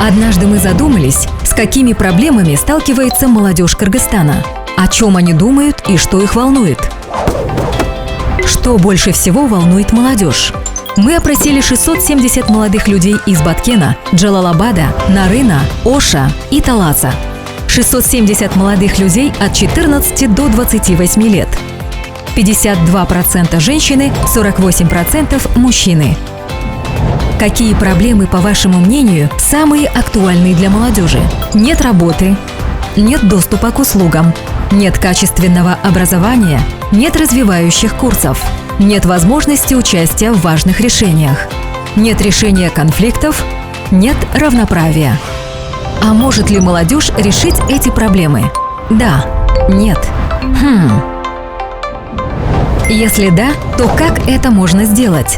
Однажды мы задумались, с какими проблемами сталкивается молодежь Кыргызстана, о чем они думают и что их волнует. Что больше всего волнует молодежь? Мы опросили 670 молодых людей из Баткена, Джалалабада, Нарына, Оша и Таласа. 670 молодых людей от 14 до 28 лет. 52% женщины, 48% мужчины. Какие проблемы, по вашему мнению, самые актуальные для молодежи? Нет работы, нет доступа к услугам, нет качественного образования, нет развивающих курсов, нет возможности участия в важных решениях, нет решения конфликтов, нет равноправия. А может ли молодежь решить эти проблемы? Да, нет. Если да, то как это можно сделать?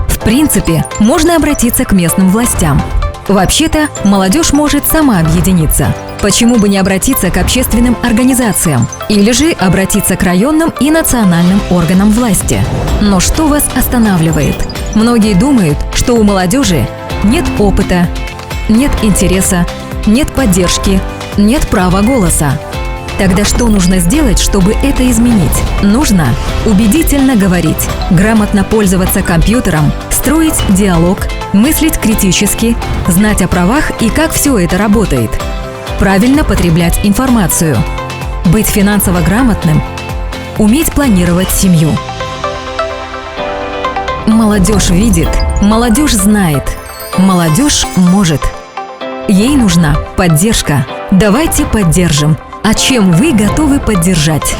В принципе, можно обратиться к местным властям. Вообще-то, молодежь может сама объединиться. Почему бы не обратиться к общественным организациям? Или же обратиться к районным и национальным органам власти? Но что вас останавливает? Многие думают, что у молодежи нет опыта, нет интереса, нет поддержки, нет права голоса. Тогда что нужно сделать, чтобы это изменить? Нужно убедительно говорить, грамотно пользоваться компьютером, строить диалог, мыслить критически, знать о правах и как все это работает, правильно потреблять информацию, быть финансово грамотным, уметь планировать семью. Молодежь видит, молодежь знает, молодежь может. Ей нужна поддержка. Давайте поддержим. А чем вы готовы поддержать?